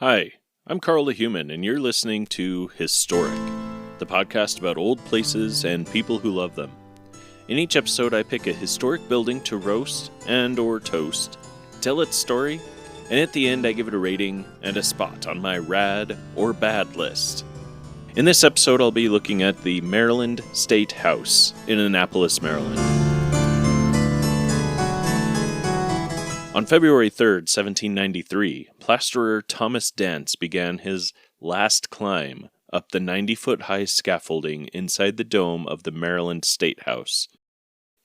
Hi, I'm Carl the Human, and you're listening to Historic, the podcast about old places and people who love them. In each episode, I pick a historic building to roast and or toast, tell its story, and at the end I give it a rating and a spot on my rad or bad list. In this episode, I'll be looking at the Maryland State House in Annapolis, Maryland. On February 3rd, 1793, Plasterer Thomas Dance began his last climb up the 90-foot-high scaffolding inside the dome of the Maryland State House.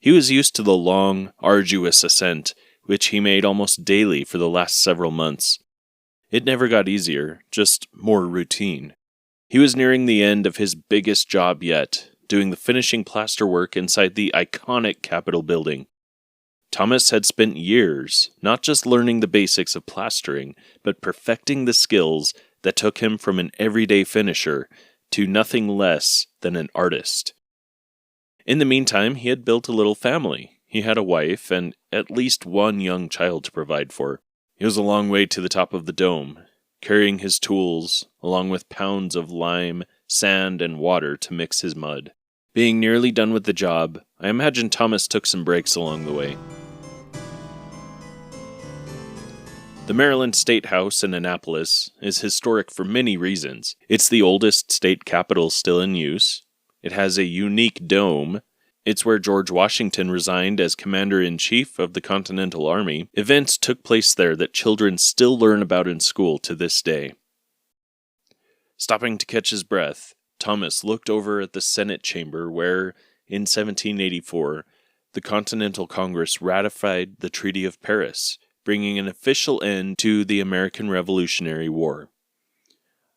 He was used to the long, arduous ascent, which he made almost daily for the last several months. It never got easier, just more routine. He was nearing the end of his biggest job yet, doing the finishing plaster work inside the iconic Capitol building. Thomas had spent years not just learning the basics of plastering, but perfecting the skills that took him from an everyday finisher to nothing less than an artist. In the meantime, he had built a little family. He had a wife and at least one young child to provide for. It was a long way to the top of the dome, carrying his tools, along with pounds of lime, sand, and water to mix his mud. Being nearly done with the job, I imagine Thomas took some breaks along the way. The Maryland State House in Annapolis is historic for many reasons. It's the oldest state capitol still in use. It has a unique dome. It's where George Washington resigned as Commander-in-Chief of the Continental Army. Events took place there that children still learn about in school to this day. Stopping to catch his breath, Thomas looked over at the Senate chamber where, in 1784, the Continental Congress ratified the Treaty of Paris, bringing an official end to the American Revolutionary War.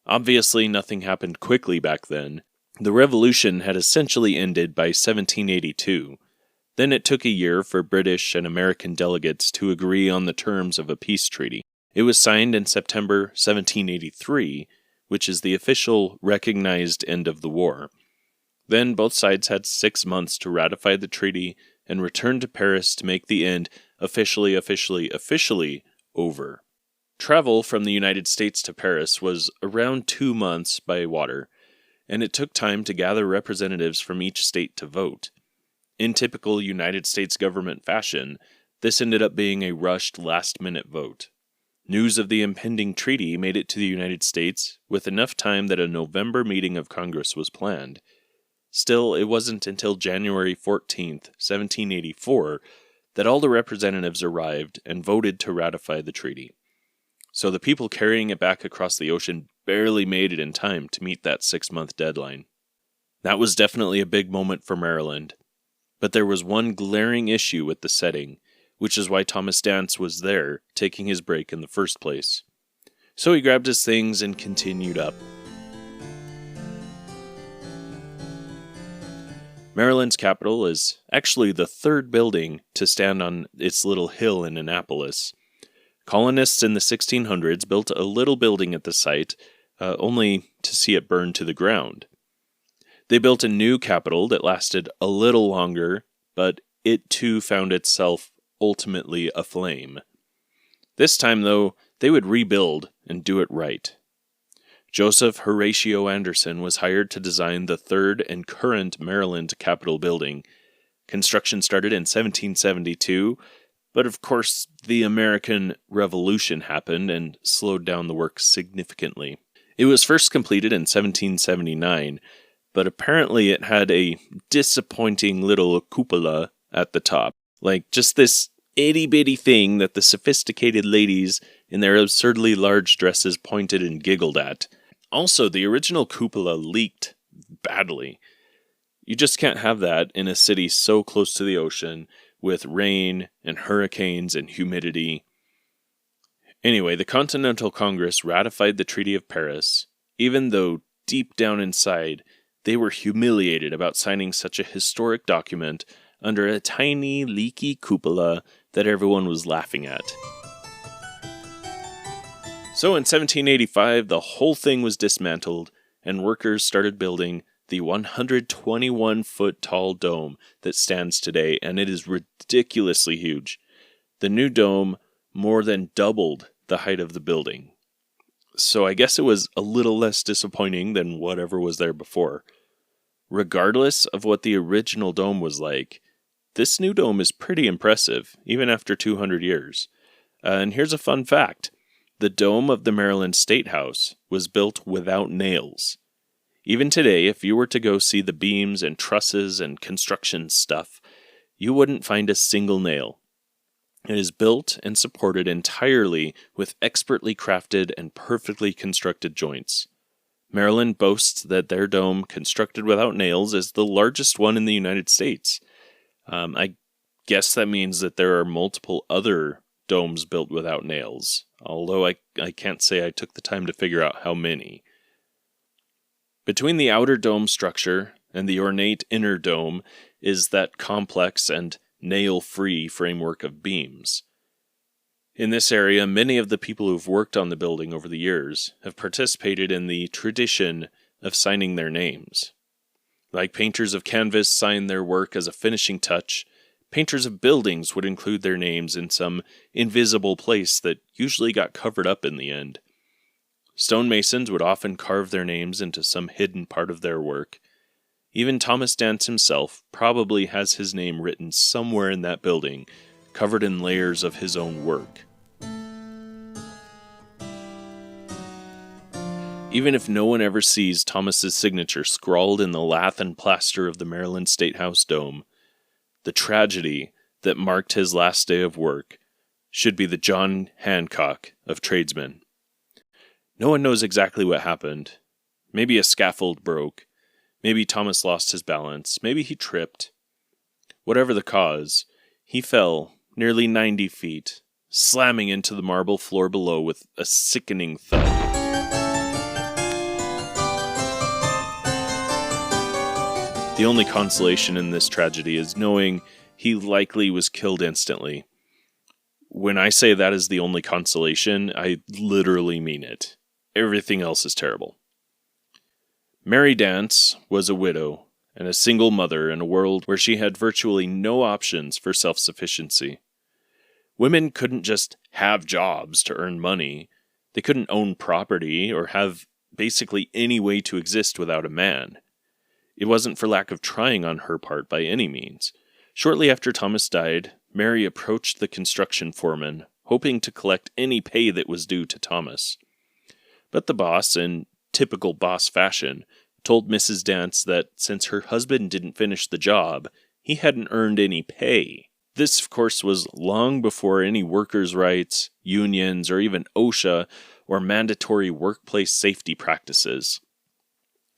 Obviously, nothing happened quickly back then. The Revolution had essentially ended by 1782. Then it took a year for British and American delegates to agree on the terms of a peace treaty. It was signed in September 1783, which is the official recognized end of the war. Then both sides had 6 months to ratify the treaty and return to Paris to make the end officially over. Travel from the United States to Paris was around 2 months by water, and it took time to gather representatives from each state to vote. In typical United States government fashion, this ended up being a rushed last-minute vote. News of the impending treaty made it to the United States with enough time that a November meeting of Congress was planned. Still, it wasn't until January 14th, 1784, that all the representatives arrived and voted to ratify the treaty. So the people carrying it back across the ocean barely made it in time to meet that 6-month deadline. That was definitely a big moment for Maryland. But there was one glaring issue with the setting, which is why Thomas Dance was there, taking his break in the first place. So he grabbed his things and continued up. Maryland's Capitol is actually the third building to stand on its little hill in Annapolis. Colonists in the 1600s built a little building at the site, only to see it burn to the ground. They built a new Capitol that lasted a little longer, but it too found itself ultimately aflame. This time, though, they would rebuild and do it right. Joseph Horatio Anderson was hired to design the third and current Maryland Capitol building. Construction started in 1772, but of course the American Revolution happened and slowed down the work significantly. It was first completed in 1779, but apparently it had a disappointing little cupola at the top. Like just this itty-bitty thing that the sophisticated ladies in their absurdly large dresses pointed and giggled at. Also, the original cupola leaked badly. You just can't have that in a city so close to the ocean with rain and hurricanes and humidity. Anyway, the Continental Congress ratified the Treaty of Paris, even though deep down inside they were humiliated about signing such a historic document under a tiny, leaky cupola that everyone was laughing at. So in 1785, the whole thing was dismantled, and workers started building the 121-foot tall dome that stands today, and it is ridiculously huge. The new dome more than doubled the height of the building. So I guess it was a little less disappointing than whatever was there before. Regardless of what the original dome was like, this new dome is pretty impressive, even after 200 years. And here's a fun fact. The dome of the Maryland State House was built without nails. Even today, if you were to go see the beams and trusses and construction stuff, you wouldn't find a single nail. It is built and supported entirely with expertly crafted and perfectly constructed joints. Maryland boasts that their dome, constructed without nails, is the largest one in the United States. I guess that means that there are multiple other domes built without nails, although I can't say I took the time to figure out how many. Between the outer dome structure and the ornate inner dome is that complex and nail-free framework of beams. In this area, many of the people who've worked on the building over the years have participated in the tradition of signing their names. Like painters of canvas sign their work as a finishing touch, painters of buildings would include their names in some invisible place that usually got covered up in the end. Stonemasons would often carve their names into some hidden part of their work. Even Thomas Dance himself probably has his name written somewhere in that building, covered in layers of his own work. Even if no one ever sees Thomas's signature scrawled in the lath and plaster of the Maryland State House dome, the tragedy that marked his last day of work should be the John Hancock of tradesmen. No one knows exactly what happened. Maybe a scaffold broke. Maybe Thomas lost his balance. Maybe he tripped. Whatever the cause, he fell nearly 90 feet, slamming into the marble floor below with a sickening thud. The only consolation in this tragedy is knowing he likely was killed instantly. When I say that is the only consolation, I literally mean it. Everything else is terrible. Mary Dance was a widow and a single mother in a world where she had virtually no options for self-sufficiency. Women couldn't just have jobs to earn money. They couldn't own property or have basically any way to exist without a man. It wasn't for lack of trying on her part by any means. Shortly after Thomas died, Mary approached the construction foreman, hoping to collect any pay that was due to Thomas. But the boss, in typical boss fashion, told Mrs. Dance that since her husband didn't finish the job, he hadn't earned any pay. This, of course, was long before any workers' rights, unions, or even OSHA or mandatory workplace safety practices.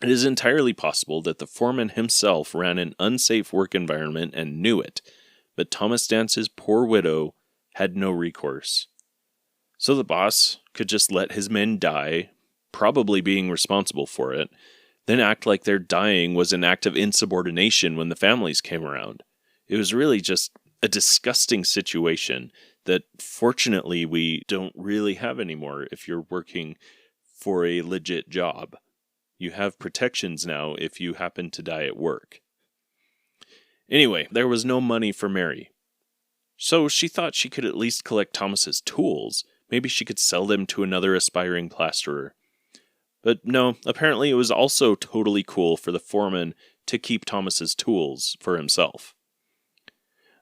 It is entirely possible that the foreman himself ran an unsafe work environment and knew it, but Thomas Dance's poor widow had no recourse. So the boss could just let his men die, probably being responsible for it, then act like their dying was an act of insubordination when the families came around. It was really just a disgusting situation that fortunately we don't really have anymore if you're working for a legit job. You have protections now if you happen to die at work. Anyway, there was no money for Mary. So she thought she could at least collect Thomas's tools. Maybe she could sell them to another aspiring plasterer. But no, apparently it was also totally cool for the foreman to keep Thomas's tools for himself.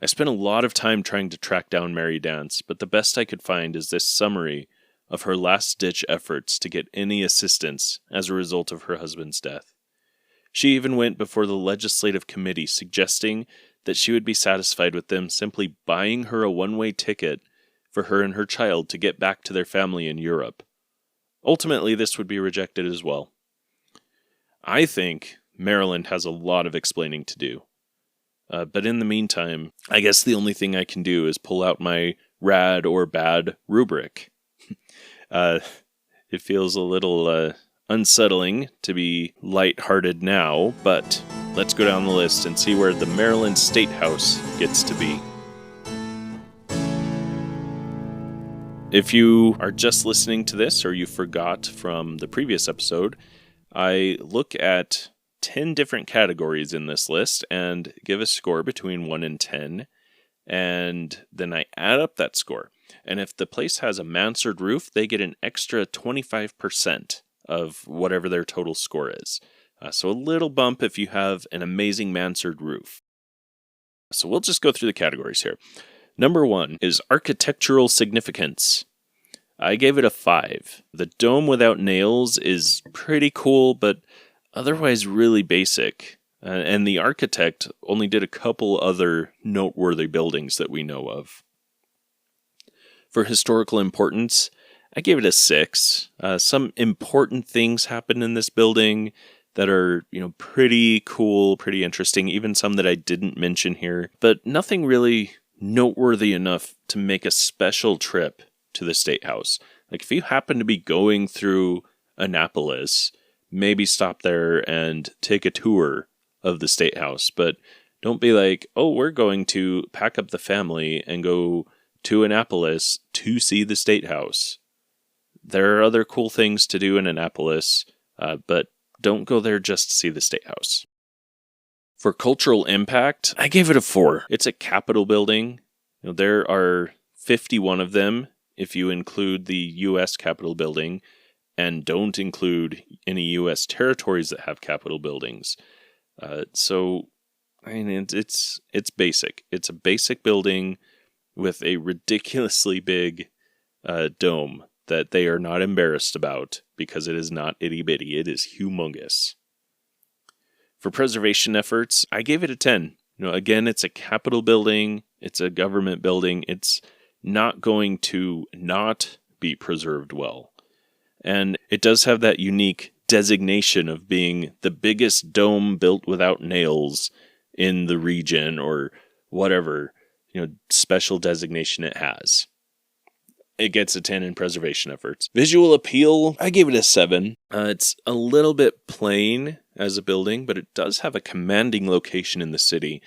I spent a lot of time trying to track down Mary Dance, but the best I could find is this summary of her last-ditch efforts to get any assistance as a result of her husband's death. She even went before the legislative committee suggesting that she would be satisfied with them simply buying her a one-way ticket for her and her child to get back to their family in Europe. Ultimately, this would be rejected as well. I think Maryland has a lot of explaining to do. But in the meantime, I guess the only thing I can do is pull out my rad or bad rubric. It feels a little unsettling to be lighthearted now, but let's go down the list and see where the Maryland State House gets to be. If you are just listening to this or you forgot from the previous episode, I look at 10 different categories in this list and give a score between 1 and 10, and then I add up that score. And if the place has a mansard roof, they get an extra 25% of whatever their total score is. So a little bump if you have an amazing mansard roof. So we'll just go through the categories here. Number 1 is architectural significance. I gave it a 5. The dome without nails is pretty cool, but otherwise really basic. And the architect only did a couple other noteworthy buildings that we know of. For historical importance, I gave it a 6. Some important things happen in this building that are, pretty cool, pretty interesting, even some that I didn't mention here, but nothing really noteworthy enough to make a special trip to the State House. Like if you happen to be going through Annapolis, maybe stop there and take a tour of the State House, but don't be like, oh, we're going to pack up the family and go to Annapolis to see the State House. There are other cool things to do in Annapolis, but don't go there just to see the State House. For cultural impact, I gave it a 4. It's a Capitol building. There are 51 of them if you include the U.S. Capitol building and don't include any U.S. territories that have Capitol buildings. So, it's basic. It's a basic building with a ridiculously big dome that they are not embarrassed about because it is not itty-bitty. It is humongous. For preservation efforts, I gave it a 10. Again, it's a Capitol building. It's a government building. It's not going to not be preserved well. And it does have that unique designation of being the biggest dome built without nails in the region or whatever, special designation it has. It gets a 10 in preservation efforts. Visual appeal, I gave it a 7. It's a little bit plain as a building, but it does have a commanding location in the city.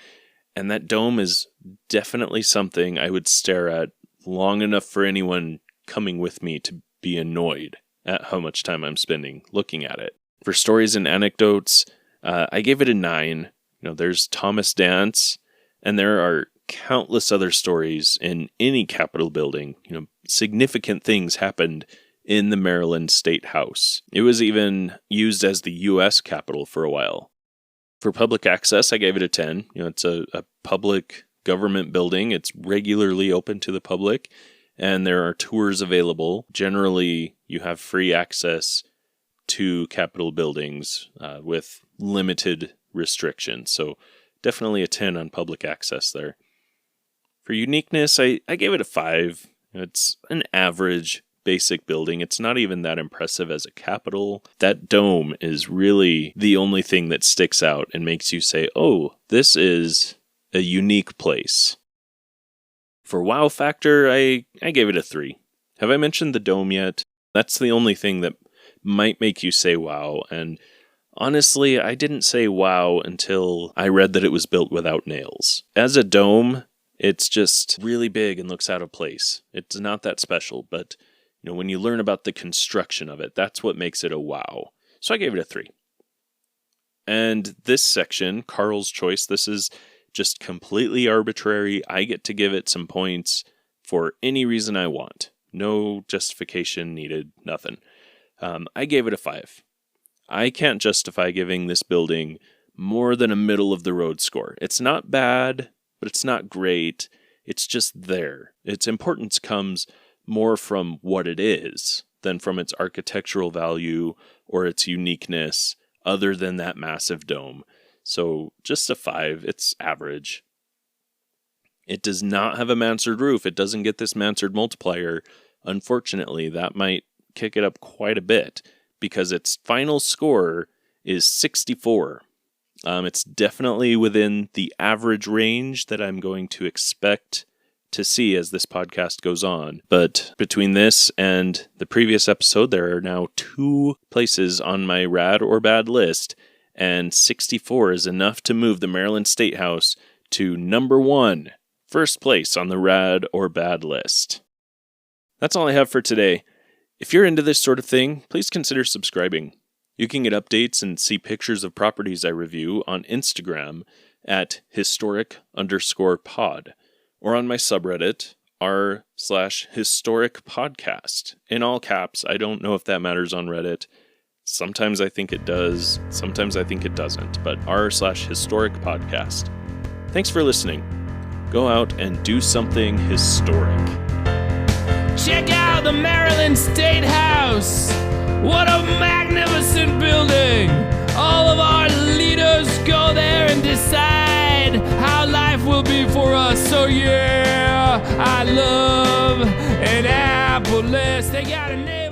And that dome is definitely something I would stare at long enough for anyone coming with me to be annoyed at how much time I'm spending looking at it. For stories and anecdotes, I gave it a 9. There's Thomas Dance, and there are countless other stories in any Capitol building. Significant things happened in the Maryland State House. It was even used as the U.S. Capitol for a while. For public access, I gave it a 10. It's a public government building. It's regularly open to the public, and there are tours available. Generally, you have free access to Capitol buildings with limited restrictions. So definitely a 10 on public access there. For uniqueness, I gave it a 5. It's an average basic building. It's not even that impressive as a Capitol. That dome is really the only thing that sticks out and makes you say, oh, this is a unique place. For wow factor, I gave it a 3. Have I mentioned the dome yet? That's the only thing that might make you say wow, and honestly, I didn't say wow until I read that it was built without nails. As a dome, it's just really big and looks out of place. It's not that special, but when you learn about the construction of it, that's what makes it a wow. So I gave it a 3. And this section, Carl's Choice, this is just completely arbitrary. I get to give it some points for any reason I want. No justification needed, nothing. I gave it a 5. I can't justify giving this building more than a middle-of-the-road score. It's not bad, but it's not great. It's just there. Its importance comes more from what it is than from its architectural value or its uniqueness other than that massive dome. So just a 5. It's average. It does not have a mansard roof. It doesn't get this mansard multiplier. Unfortunately, that might kick it up quite a bit because its final score is 64. It's definitely within the average range that I'm going to expect to see as this podcast goes on. But between this and the previous episode, there are now 2 places on my rad or bad list, and 64 is enough to move the Maryland State House to number 1, first place on the rad or bad list. That's all I have for today. If you're into this sort of thing, please consider subscribing. You can get updates and see pictures of properties I review on Instagram at historic_pod, or on my subreddit, r/historic podcast in all caps. I don't know if that matters on Reddit. Sometimes I think it does. Sometimes I think it doesn't. But r/historic podcast. Thanks for listening. Go out and do something historic. Check out the Maryland State House. What a magnificent building. All of our leaders go there and decide how life will be for us. So yeah, I love Annapolis. They got a name.